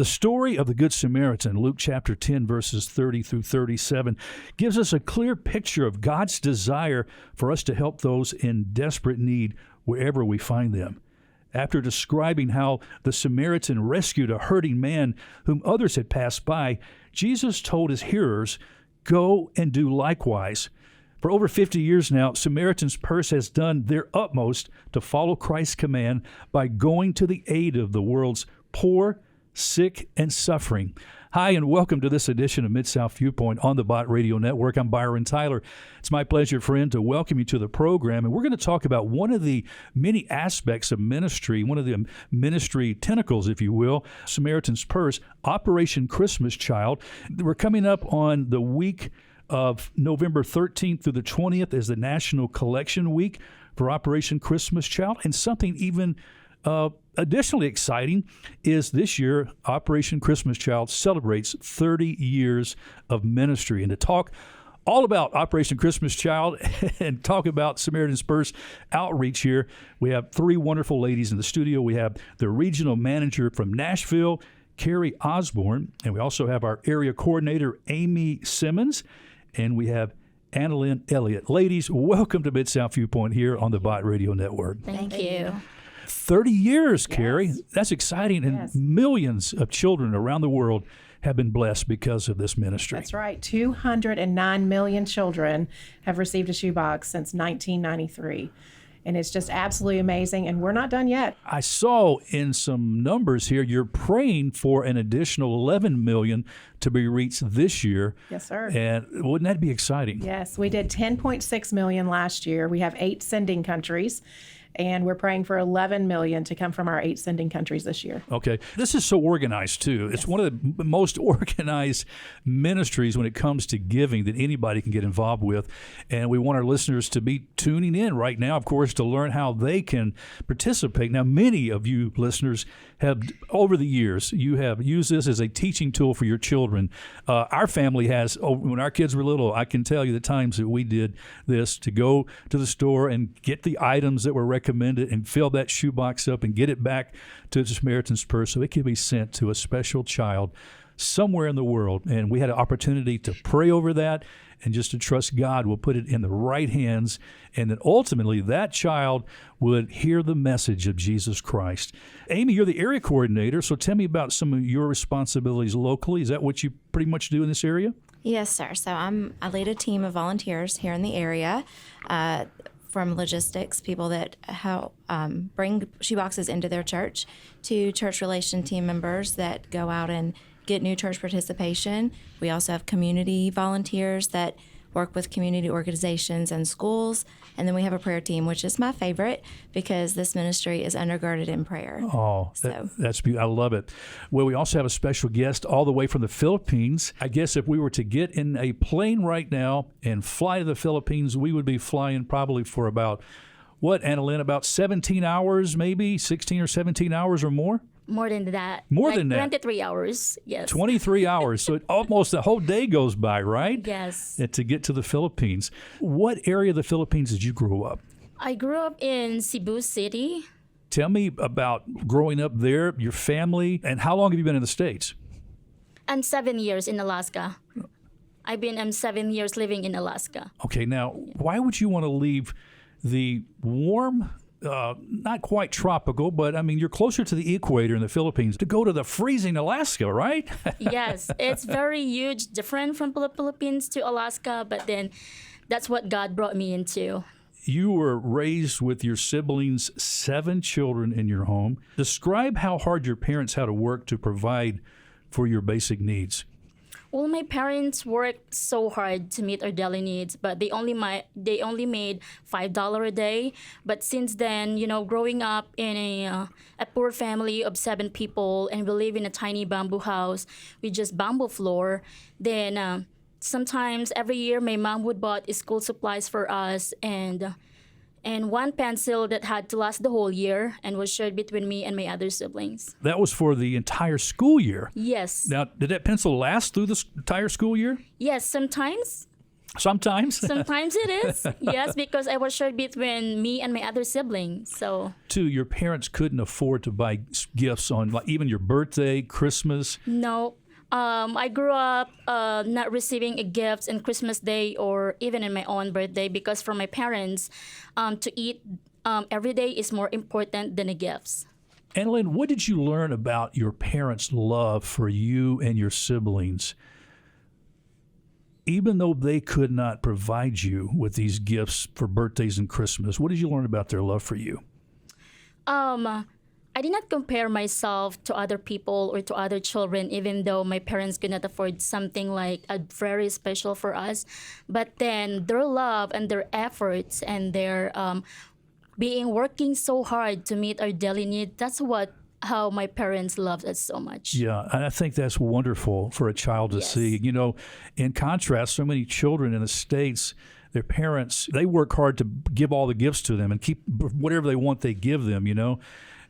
The story of the Good Samaritan, Luke chapter 10, verses 30 through 37, gives us a clear picture of God's desire for us to help those in desperate need wherever we find them. After describing how the Samaritan rescued a hurting man whom others had passed by, Jesus told his hearers, "Go and do likewise." For over 50 years now, Samaritan's Purse has done their utmost to follow Christ's command by going to the aid of the world's poor, sick, and suffering. Hi, and welcome to this edition of Mid-South Viewpoint on the Bott Radio Network. I'm Byron Tyler. It's my pleasure, friend, to welcome you to the program. And we're going to talk about one of the many aspects of ministry, one of the ministry tentacles, if you will, Samaritan's Purse, Operation Christmas Child. We're coming up on the week of November 13th through the 20th as the National Collection Week for Operation Christmas Child. And something even additionally exciting is this year, Operation Christmas Child celebrates 30 years of ministry. And to talk all about Operation Christmas Child and talk about Samaritan's Purse outreach here, we have three wonderful ladies in the studio. We have the regional manager from Nashville, Carrie Osborne, and we also have our area coordinator, Amy Simmons, and we have Annalyn Elliott. Ladies, welcome to Mid-South Viewpoint here on the Bott Radio Network. Thank you. 30 years, Carrie. Yes. That's exciting. And Yes. Millions of children around the world have been blessed because of this ministry. That's right. 209 million children have received a shoebox since 1993. And it's just absolutely amazing. And we're not done yet. I saw in some numbers here, you're praying for an additional 11 million to be reached this year. Yes, sir. And wouldn't that be exciting? Yes, we did 10.6 million last year. We have 8 sending countries. And we're praying for 11 million to come from our 8 sending countries this year. Okay. This is so organized, too. It's one of the most organized ministries when it comes to giving that anybody can get involved with. And we want our listeners to be tuning in right now, of course, to learn how they can participate. Now, many of you listeners have, over the years, you have used this as a teaching tool for your children. Our family has, when our kids were little, I can tell you the times that we did this, to go to the store and get the items that were recommended and fill that shoebox up and get it back to the Samaritan's Purse so it can be sent to a special child somewhere in the world. And we had an opportunity to pray over that and just to trust God will put it in the right hands, and then ultimately that child would hear the message of Jesus Christ. Amy, you're the area coordinator, so tell me about some of your responsibilities locally. Is that what you pretty much do in this area? Yes, sir. So I lead a team of volunteers here in the area, from logistics, people that help bring shoeboxes into their church, to church relation team members that go out and get new church participation. We also have community volunteers that work with community organizations and schools. And then we have a prayer team, which is my favorite because this ministry is undergirded in prayer. Oh, that's beautiful. I love it. Well, we also have a special guest all the way from the Philippines. I guess if we were to get in a plane right now and fly to the Philippines, we would be flying probably for about, what, Annalyn, about 17 hours, maybe 16 or 17 hours or more? More than that. More than that. 23 hours, yes. 23 hours. So almost the whole day goes by, right? Yes. And to get to the Philippines. What area of the Philippines did you grow up? I grew up in Cebu City. Tell me about growing up there, your family, and how long have you been in the States? And 7 years in Alaska. I've been 7 years living in Alaska. Okay, now, why would you want to leave the warm, not quite tropical, but I mean, you're closer to the equator in the Philippines to go to the freezing Alaska, right? Yes, it's very huge, different from the Philippines to Alaska, but then that's what God brought me into. You were raised with your siblings, 7 children in your home. Describe how hard your parents had to work to provide for your basic needs. Well, my parents worked so hard to meet our daily needs, but they only made $5 a day. But since then, growing up in a poor family of 7 people, and we live in a tiny bamboo house with just bamboo floor, then sometimes every year my mom would buy school supplies for us, and one pencil that had to last the whole year and was shared between me and my other siblings. That was for the entire school year? Yes. Now, did that pencil last through the entire school year? Yes, sometimes. Sometimes. Sometimes it is. Yes, because I was shared between me and my other siblings. So Too, your parents couldn't afford to buy gifts on like even your birthday, Christmas. no. I grew up not receiving a gift in Christmas Day or even in my own birthday because for my parents, to eat every day is more important than the gifts. Annalyn, what did you learn about your parents' love for you and your siblings? Even though they could not provide you with these gifts for birthdays and Christmas, what did you learn about their love for you? I did not compare myself to other people or to other children, even though my parents could not afford something like a very special for us. But then their love and their efforts and their working so hard to meet our daily need, that's how my parents loved us so much. Yeah, and I think that's wonderful for a child to Yes. see. You know, in contrast, so many children in the States, their parents, they work hard to give all the gifts to them and keep whatever they want, they give them, you know.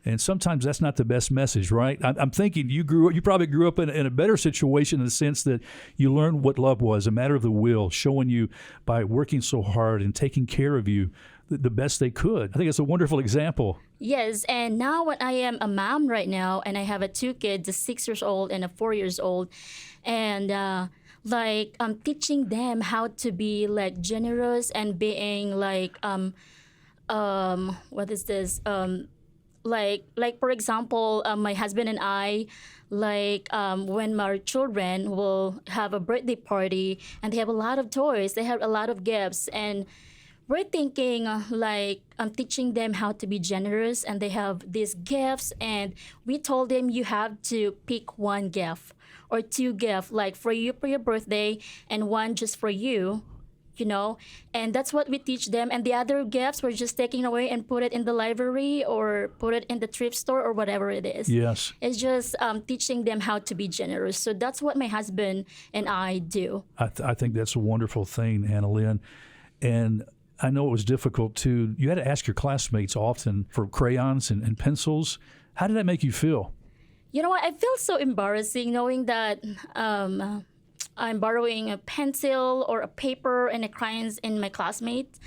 And sometimes that's not the best message, right? I'm thinking you probably grew up in a better situation in the sense that you learned what love was, a matter of the will, showing you by working so hard and taking care of you the best they could. I think it's a wonderful example. Yes, and now when I am a mom right now, and I have two kids, a 6 years old and a 4 years old, and I'm teaching them how to be like generous and being like what is this like for example, my husband and I, when our children will have a birthday party and they have a lot of toys, they have a lot of gifts, and we're thinking I'm teaching them how to be generous, and they have these gifts, and we told them you have to pick one gift or two gifts, like for you for your birthday and one just for you, you know, and that's what we teach them. And the other gifts we're just taking away and put it in the library or put it in the thrift store or whatever it is. Yes. It's just teaching them how to be generous. So that's what my husband and I do. I think that's a wonderful thing, Annalyn. And I know it was difficult too. You had to ask your classmates often for crayons and pencils. How did that make you feel? You know what? I feel so embarrassing knowing that I'm borrowing a pencil or a paper and a crayons in my classmates.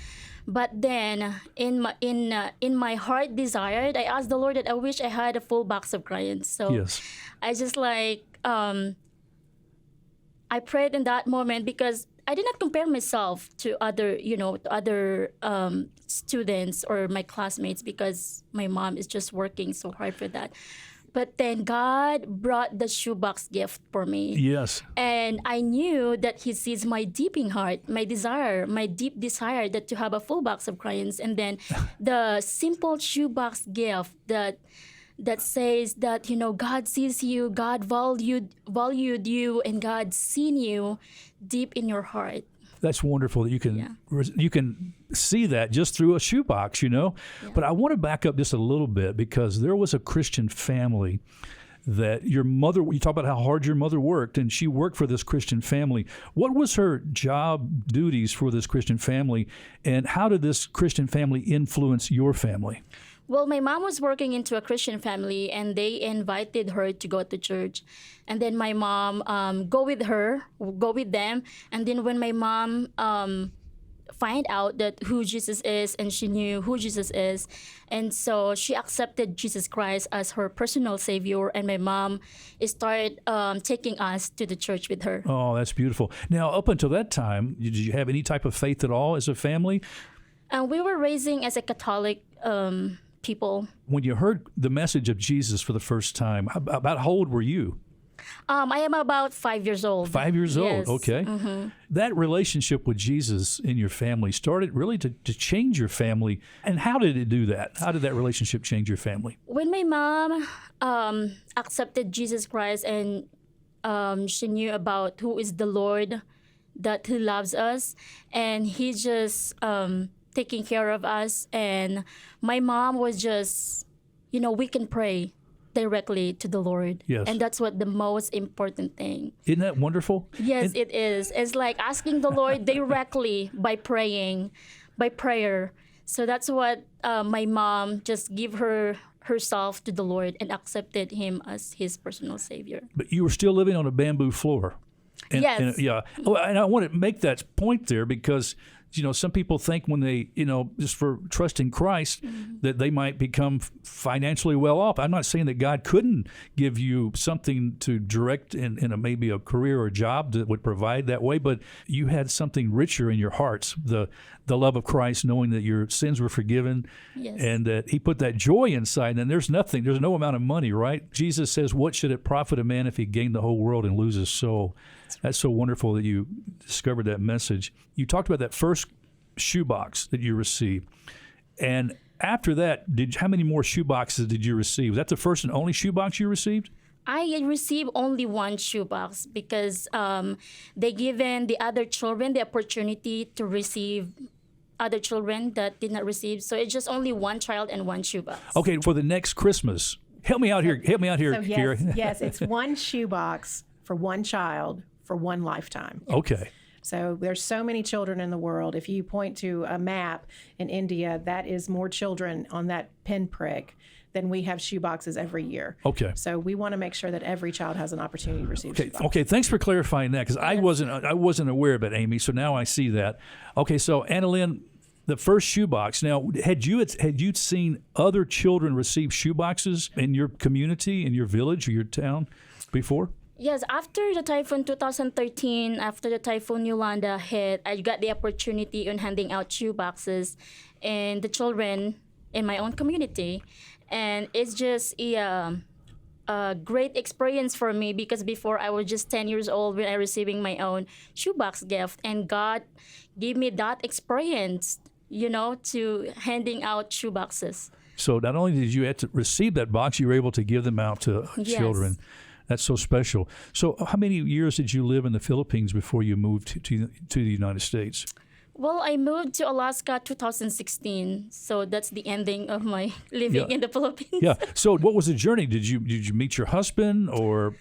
But then in my heart desired, I asked the Lord that I wish I had a full box of crayons. So Yes. I just I prayed in that moment because I did not compare myself to other students or my classmates because my mom is just working so hard for that. But then God brought the shoebox gift for me. Yes. And I knew that He sees my deeping heart, my desire, my deep desire that to have a full box of crayons. And then the simple shoebox gift that says that, you know, God sees you, God valued you, and God seen you deep in your heart. That's wonderful that you can see that just through a shoebox, you know. Yeah. But I want to back up just a little bit because there was a Christian family that your mother, you talk about how hard your mother worked, and she worked for this Christian family. What was her job duties for this Christian family, and how did this Christian family influence your family? Well, my mom was working into a Christian family, and they invited her to go to church. And then my mom go with them. And then when my mom find out that who Jesus is, and she knew who Jesus is, and so she accepted Jesus Christ as her personal Savior. And my mom started taking us to the church with her. Oh, that's beautiful. Now, up until that time, did you have any type of faith at all as a family? And we were raising as a Catholic people. When you heard the message of Jesus for the first time, about how old were you? I am about 5 years old. 5 years old, Yes. okay. Mm-hmm. That relationship with Jesus in your family started really to change your family. And how did it do that? How did that relationship change your family? When my mom accepted Jesus Christ and she knew about who is the Lord, that He loves us, and He just taking care of us. And my mom was just, you know, we can pray directly to the Lord. Yes. And that's what the most important thing. Isn't that wonderful? Yes, it is. It's like asking the Lord directly by prayer. So that's what my mom just gave herself to the Lord and accepted Him as His personal Savior. But you were still living on a bamboo floor. And, Yes. and, yeah. Oh, and I want to make that point there because, some people think when they, just for trusting Christ, that they might become financially well off. I'm not saying that God couldn't give you something to direct in maybe a career or a job that would provide that way, but you had something richer in your hearts, the love of Christ, knowing that your sins were forgiven, Yes. and that he put that joy inside. And there's no amount of money, right? Jesus says, what should it profit a man if he gained the whole world and lose his soul? That's so wonderful that you discovered that message. You talked about that first shoebox that you received. And after that, how many more shoeboxes did you receive? Was that the first and only shoebox you received? I received only one shoebox because they given the other children the opportunity to receive other children that did not receive. So it's just only one child and one shoebox. Okay, for the next Christmas. Help me out here, So Kira. yes, it's one shoebox for one child for one lifetime. Okay. So there's so many children in the world. If you point to a map in India, that is more children on that pinprick than we have shoeboxes every year. Okay. So we want to make sure that every child has an opportunity to receive shoeboxes. Okay, thanks for clarifying that because I wasn't aware of it, Amy. So now I see that. Okay, so Annalyn, the first shoebox. Now, had you seen other children receive shoeboxes in your community, in your village, or your town before? Yes, after the typhoon 2013, after the typhoon Yolanda hit, I got the opportunity in handing out shoeboxes and the children in my own community. And it's just a great experience for me because before I was just 10 years old when I was receiving my own shoebox gift. And God gave me that experience, to handing out shoeboxes. So not only did you have to receive that box, you were able to give them out to children. That's so special. So how many years did you live in the Philippines before you moved to the United States? Well, I moved to Alaska 2016, so that's the ending of my living in the Philippines. Yeah. So what was the journey? Did you meet your husband, or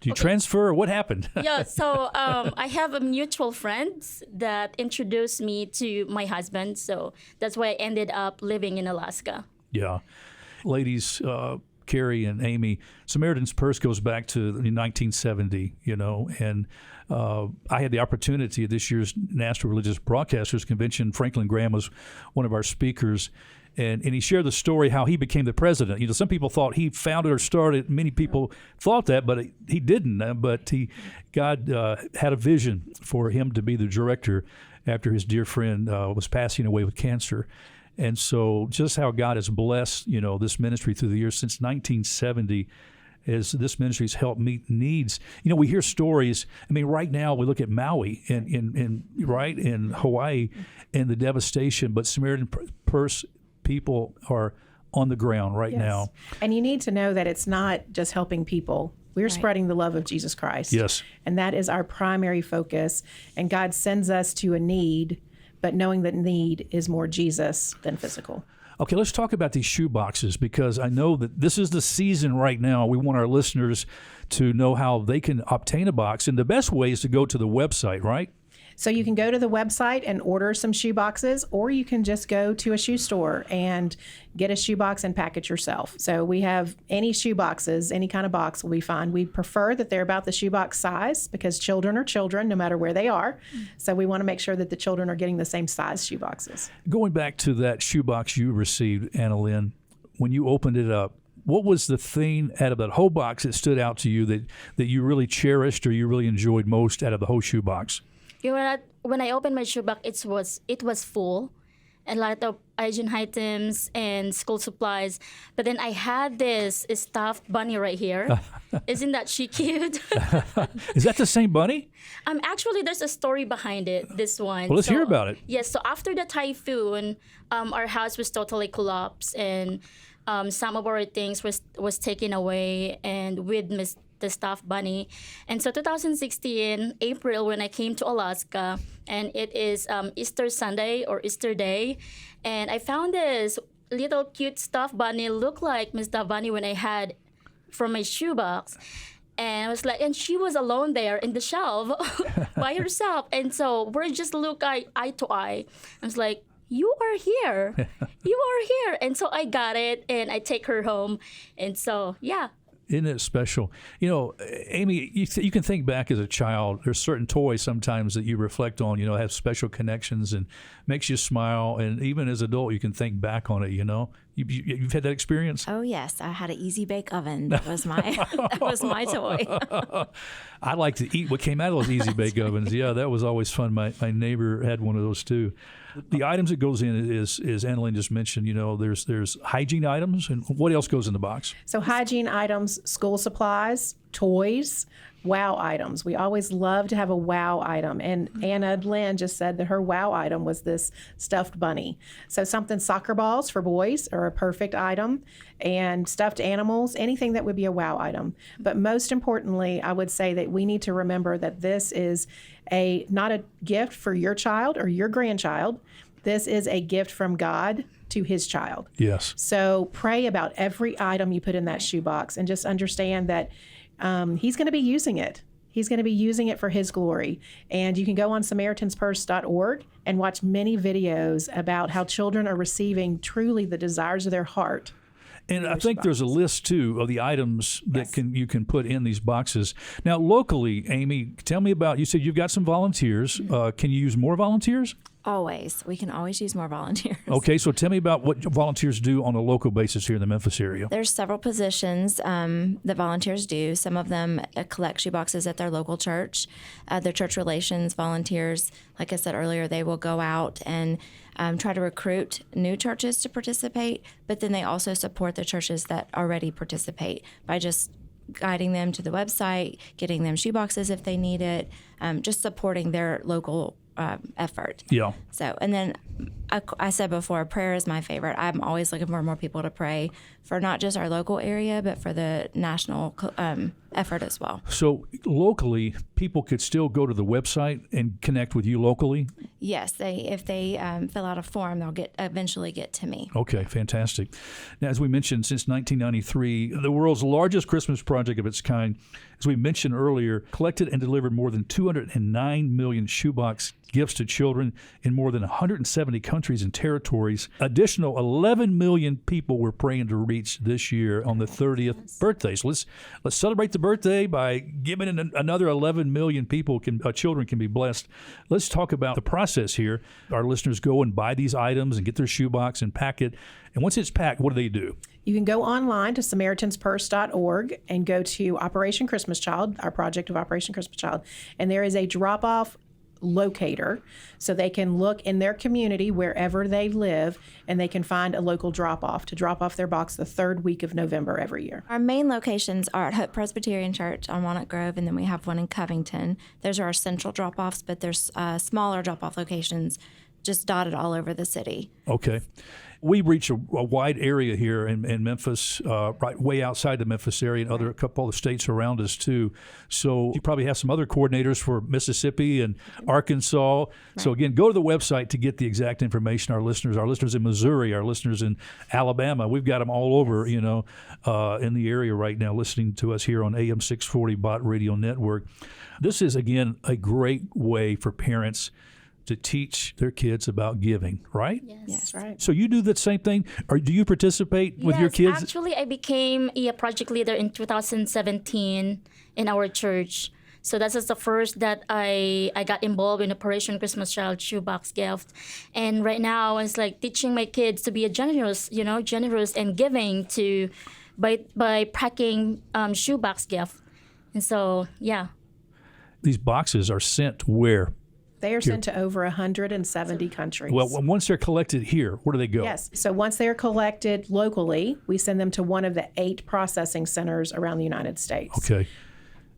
did you transfer, or what happened? Yeah, so I have a mutual friend that introduced me to my husband, so that's why I ended up living in Alaska. Yeah. Ladies, Carrie and Amy, Samaritan's Purse goes back to 1970, and I had the opportunity at this year's National Religious Broadcasters Convention. Franklin Graham was one of our speakers, and he shared the story how he became the president. Some people thought he founded or started. Many people thought that, but he didn't. But God had a vision for him to be the director after his dear friend was passing away with cancer. And so just how God has blessed, this ministry through the years since 1970, as this ministry has helped meet needs. We hear stories. I mean, right now we look at Maui in Hawaii and the devastation, but Samaritan Purse people are on the ground right now. And you need to know that it's not just helping people. We're spreading the love of Jesus Christ. Yes. And that is our primary focus. And God sends us to a need, but knowing that need is more Jesus than physical. Okay, let's talk about these shoe boxes because I know that this is the season right now. We want our listeners to know how they can obtain a box. And the best way is to go to the website, right? So you can go to the website and order some shoe boxes, or you can just go to a shoe store and get a shoe box and pack it yourself. So we have any shoe boxes, any kind of box will be fine. We prefer that they're about the shoe box size because children are children no matter where they are. So we want to make sure that the children are getting the same size shoe boxes. Going back to that shoe box you received, Annalyn, when you opened it up, what was the thing out of that whole box that stood out to you that you really cherished or you really enjoyed most out of the whole shoe box? When I opened my shoebox, it was full, and a lot of hygiene items and school supplies. But then I had this stuffed bunny right here. Isn't that she cute? Is that the same bunny? Actually, there's a story behind it. This one. Well, let's hear about it. Yes. So after the typhoon, our house was totally collapsed, and some of our things was taken away, and with the stuffed bunny. And so 2016, April, when I came to Alaska, and it is Easter Sunday or Easter Day, and I found this little cute stuffed bunny, look like Miss Bunny when I had from my shoebox. And I was like, and she was alone there in the shelf by herself. And so we just look eye to eye. I was like, you are here. You are here. And so I got it, and I take her home. And so, yeah. Isn't it special? You know, Amy, you can think back as a child. There's certain toys sometimes that you reflect on, you know, have special connections and makes you smile. And even as an adult, you can think back on it, you know. You've had that experience? Oh, yes. I had an easy bake oven. That was my that was my toy. I like to eat what came out of those easy bake ovens. Yeah, that was always fun. My neighbor had one of those too. The items that goes in is Annalyn just mentioned, you know, there's hygiene items, and what else goes in the box? So hygiene items, school supplies, toys, wow items. We always love to have a wow item. And Anna Lynn just said that her wow item was this stuffed bunny. So something, soccer balls for boys are a perfect item, and stuffed animals, anything that would be a wow item. But most importantly, I would say that we need to remember that this is not a gift for your child or your grandchild. This is a gift from God to his child. Yes. So pray about every item you put in that shoebox, and just understand that he's going to be using it. He's going to be using it for his glory. And you can go on SamaritansPurse.org and watch many videos about how children are receiving truly the desires of their heart. And I think there's a list, too, of the items that you can put in these boxes. Now, locally, Amy, tell me about, you said you've got some volunteers. Can you use more volunteers? Always. We can always use more volunteers. Okay, so tell me about what volunteers do on a local basis here in the Memphis area. There's several positions that volunteers do. Some of them collect shoeboxes at their local church. Their church relations volunteers, like I said earlier, they will go out and try to recruit new churches to participate, but then they also support the churches that already participate by just guiding them to the website, getting them shoeboxes if they need it, just supporting their local effort. Yeah. So, and then I said before, prayer is my favorite. I'm always looking for more people to pray for not just our local area, but for the national effort as well. So locally, people could still go to the website and connect with you locally? Yes, if they fill out a form, they'll eventually get to me. Okay, fantastic. Now, as we mentioned, since 1993, the world's largest Christmas project of its kind, as we mentioned earlier, collected and delivered more than 209 million shoebox gifts to children in more than 170 countries and territories. Additional 11 million people we're praying to reach this year on the 30th birthday. So let's celebrate the birthday by giving another 11 million people children can be blessed. Let's talk about the process here. Our listeners go and buy these items and get their shoebox and pack it. And once it's packed, what do they do? You can go online to SamaritansPurse.org and go to Operation Christmas Child, our project of Operation Christmas Child, and there is a drop-off locator, so they can look in their community wherever they live, and they can find a local drop-off to drop off their box the third week of November every year. Our main locations are at Hope Presbyterian Church on Walnut Grove, and then we have one in Covington. Those are our central drop-offs, but there's smaller drop-off locations just dotted all over the city. Okay. We reach a wide area here in Memphis, right way outside the Memphis area, and a couple of states around us too. So you probably have some other coordinators for Mississippi and Arkansas. Right. So again, go to the website to get the exact information. Our listeners in Missouri, our listeners in Alabama, we've got them all over, in the area right now, listening to us here on AM 640 Bot Radio Network. This is again a great way for parents to teach their kids about giving, right? Yes, right. So you do the same thing, or do you participate with your kids? Actually, I became a project leader in 2017 in our church. So that is the first that I got involved in Operation Christmas Child Shoebox Gift. And right now, it's like teaching my kids to be generous and giving by packing shoebox gift. And so, yeah. These boxes are sent where? They are sent to over 170 countries. Well, once they're collected here, where do they go? Yes. So once they're collected locally, we send them to one of the 8 processing centers around the United States. Okay.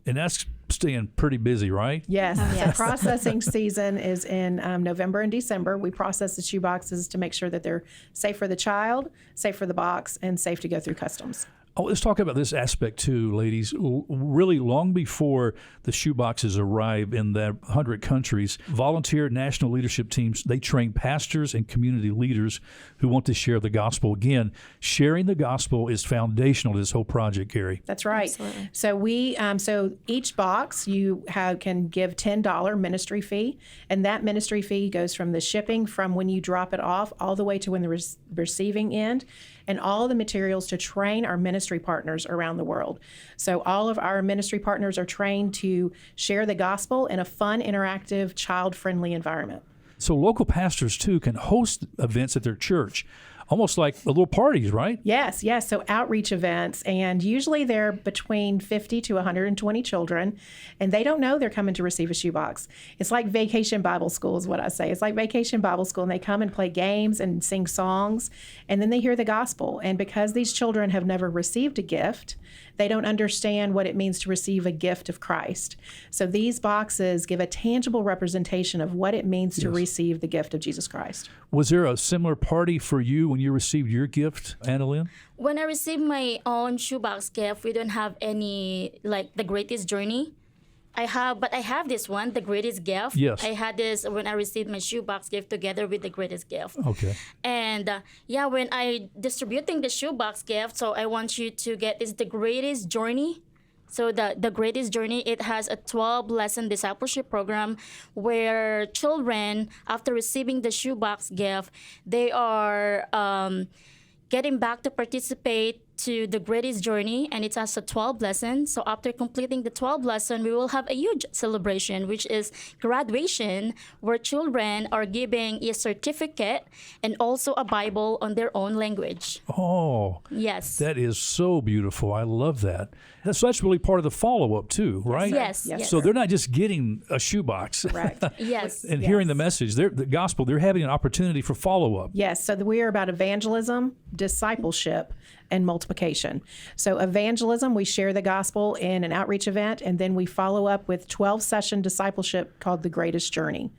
And that's staying pretty busy, right? Yes. Yes. The processing season is in November and December. We process the shoe boxes to make sure that they're safe for the child, safe for the box, and safe to go through customs. Oh, let's talk about this aspect too, ladies. Really, long before the shoeboxes arrive in the 100 countries, volunteer national leadership teams, they train pastors and community leaders who want to share the gospel. Again, sharing the gospel is foundational to this whole project, Gary. That's right. Absolutely. So so each box you can give $10 ministry fee, and that ministry fee goes from the shipping from when you drop it off all the way to when the receiving end. and all the materials to train our ministry partners around the world. So all of our ministry partners are trained to share the gospel in a fun, interactive, child-friendly environment. So local pastors, too, can host events at their church, almost like little parties, right? Yes. So outreach events, and usually they're between 50 to 120 children, and they don't know they're coming to receive a shoebox. It's like vacation Bible school is what I say. It's like vacation Bible school, and they come and play games and sing songs, and then they hear the gospel. And because these children have never received a gift, they don't understand what it means to receive a gift of Christ. So these boxes give a tangible representation of what it means to receive the gift of Jesus Christ. Was there a similar party for you when you received your gift, Annalyn? When I received my own shoebox gift, we don't have any, like, the greatest journey. I have this one, the greatest gift. Yes. I had this when I received my shoebox gift together with the greatest gift. Okay. And when I distributing the shoebox gift, so I want you to get is the greatest journey. So the greatest journey, it has a 12-lesson discipleship program where children, after receiving the shoebox gift, they are getting back to participate to the greatest journey, and it has a 12 lesson. So after completing the 12 lesson, we will have a huge celebration, which is graduation, where children are giving a certificate and also a Bible on their own language. Oh, Yes. that is so beautiful. I love that. So that's really part of the follow-up too, right? Yes. So they're not just getting a shoebox Correct. Yes. and hearing the message. The gospel, they're having an opportunity for follow-up. Yes, so we are about evangelism, discipleship, and multiplication. So evangelism, we share the gospel in an outreach event, and then we follow up with 12-session discipleship called The Greatest Journey.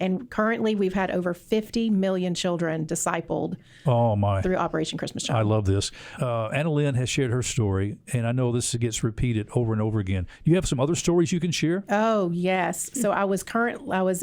And currently, we've had over 50 million children discipled through Operation Christmas Child. I love this. Annalyn has shared her story, and I know this gets repeated over and over again. You have some other stories you can share? Oh, yes. So I was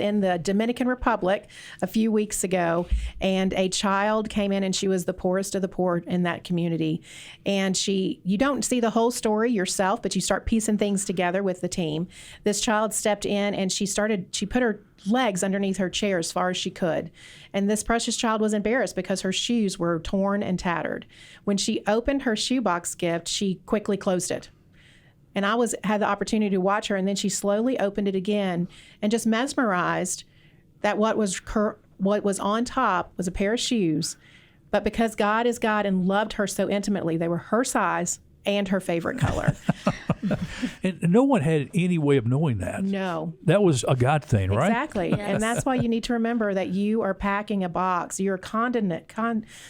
in the Dominican Republic a few weeks ago, and a child came in, and she was the poorest of the poor in that community. And you don't see the whole story yourself, but you start piecing things together with the team. This child stepped in, and she put her legs underneath her chair as far as she could. And this precious child was embarrassed because her shoes were torn and tattered. When she opened her shoebox gift, she quickly closed it. And I had the opportunity to watch her, and then she slowly opened it again and just mesmerized that what was on top was a pair of shoes. But because God is God and loved her so intimately, they were her size and her favorite color. And no one had any way of knowing that. No. That was a God thing, right? Exactly. Yes. And that's why you need to remember that you are packing a box. You're a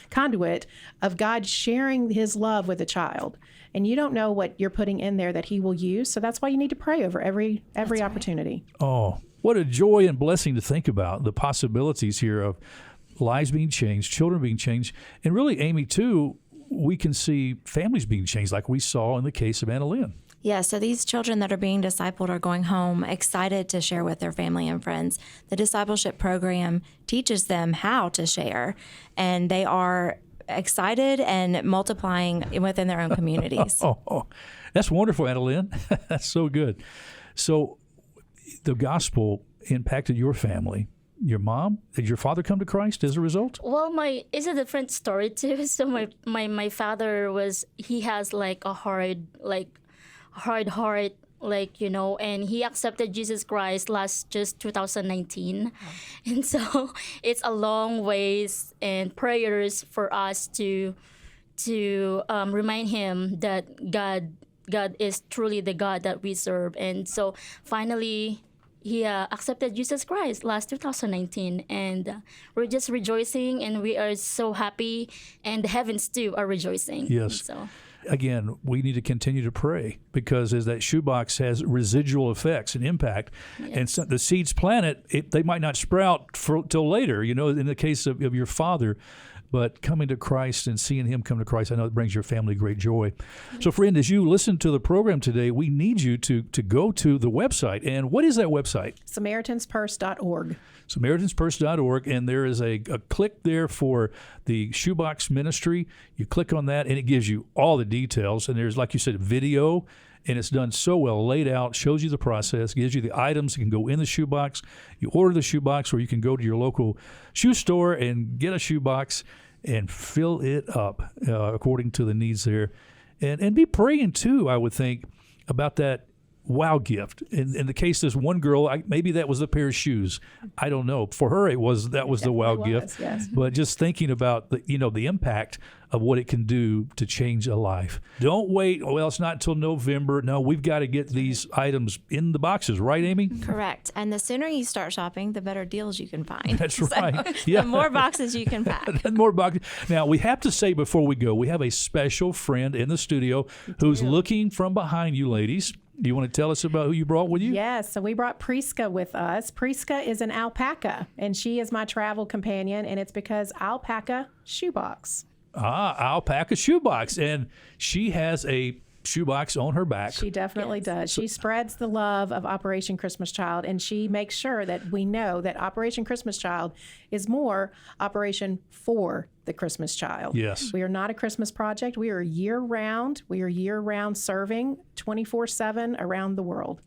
conduit of God sharing his love with a child. And you don't know what you're putting in there that he will use. So that's why you need to pray over every opportunity. Oh, what a joy and blessing to think about the possibilities here of lives being changed, children being changed. And really, Amy, too, we can see families being changed like we saw in the case of Annalyn. Yeah, so these children that are being discipled are going home excited to share with their family and friends. The discipleship program teaches them how to share, and they are excited and multiplying within their own communities. Oh, that's wonderful, Annalyn. That's so good. So the gospel impacted your family. Your mom? Did your father come to Christ as a result? Well, it's a different story too. So my father he has like a hard heart, and he accepted Jesus Christ just 2019. And so it's a long ways and prayers for us to remind him that God is truly the God that we serve. And so finally, he accepted Jesus Christ last 2019, and we're just rejoicing, and we are so happy, and the heavens too are rejoicing. Yes. So. Again, we need to continue to pray because as that shoebox has residual effects and impact, and so the seeds planted, they might not sprout till later, in the case of your father. But coming to Christ and seeing him come to Christ, I know it brings your family great joy. Yes. So, friend, as you listen to the program today, we need you to go to the website. And what is that website? SamaritansPurse.org. SamaritansPurse.org. And there is a click there for the shoebox ministry. You click on that, and it gives you all the details. And there's, like you said, video. And it's done so well, laid out, shows you the process, gives you the items that can go in the shoebox. You order the shoebox, or you can go to your local shoe store and get a shoebox and fill it up according to the needs there. And be praying, too, I would think, about that wow gift. In the case of this one girl, maybe that was a pair of shoes. I don't know. For her, that was the wow gift. Yes. But just thinking about the impact of what it can do to change a life. Don't wait. Well, it's not until November. No, we've got to get these items in the boxes, right, Amy? Correct. And the sooner you start shopping, the better deals you can find. That's right. Yeah. The more boxes you can pack. More boxes. Now, we have to say before we go, we have a special friend in the studio who's looking from behind you, ladies. Do you want to tell us about who you brought with you? Yes, so we brought Priska with us. Priska is an alpaca, and she is my travel companion, and it's because alpaca shoebox. Alpaca shoebox. And she has a shoebox on her back. She definitely does. She spreads the love of Operation Christmas Child, and she makes sure that we know that Operation Christmas Child is more Operation for the Christmas Child. Yes. We are not a Christmas project. We are year-round. We are year-round serving 24/7 around the world.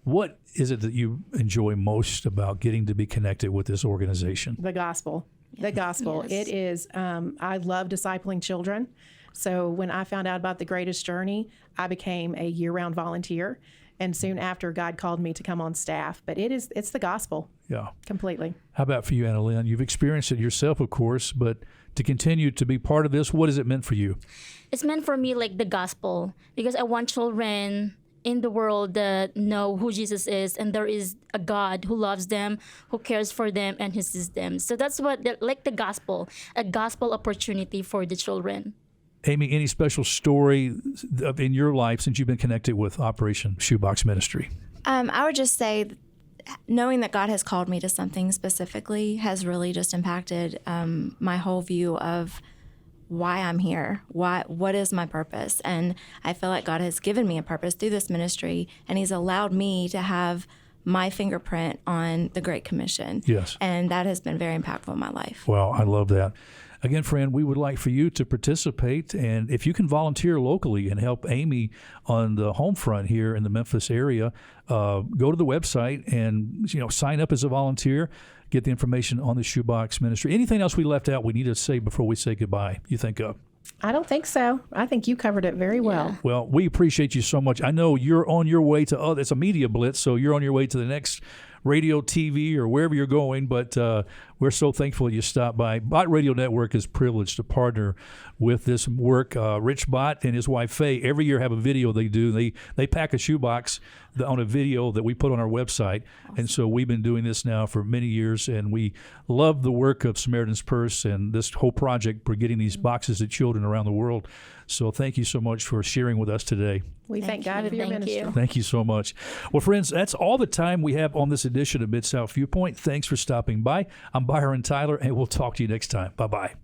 What is it that you enjoy most about getting to be connected with this organization? The gospel. The gospel. Yes. It is, I love discipling children. So when I found out about the Greatest Journey, I became a year-round volunteer. And soon after, God called me to come on staff. But it's the gospel. Yeah. Completely. How about for you, Anna Lynn? You've experienced it yourself, of course, but to continue to be part of this, what has it meant for you? It's meant for me like the gospel, because I want children in the world that know who Jesus is, and there is a God who loves them, who cares for them, and who sees them. So that's what, like the gospel, a gospel opportunity for the children. Amy, any special story in your life since you've been connected with Operation Shoebox Ministry? I would just say knowing that God has called me to something specifically has really just impacted my whole view of why I'm here, what is my purpose. And I feel like God has given me a purpose through this ministry, and he's allowed me to have my fingerprint on the Great Commission. Yes. And that has been very impactful in my life. Well, I love that. Again, friend, we would like for you to participate, and if you can volunteer locally and help Amy on the home front here in the Memphis area, go to the website and sign up as a volunteer. Get the information on the Shoebox Ministry. Anything else we left out we need to say before we say goodbye, you think of? I don't think so. I think you covered it very well. Well, we appreciate you so much. I know you're on your way to, it's a media blitz, so you're on your way to the next radio, TV, or wherever you're going, but we're so thankful you stopped by. Bot Radio Network is privileged to partner with this work. Rich Bott and his wife, Faye, every year have a video they do. They pack a shoebox on a video that we put on our website. Awesome. And so we've been doing this now for many years, and we love the work of Samaritan's Purse and this whole project for getting these boxes to children around the world. So thank you so much for sharing with us today. We thank God for your ministry. Thank you so much. Well, friends, that's all the time we have on this edition of Mid-South Viewpoint. Thanks for stopping by. I'm Byron Tyler, and we'll talk to you next time. Bye-bye.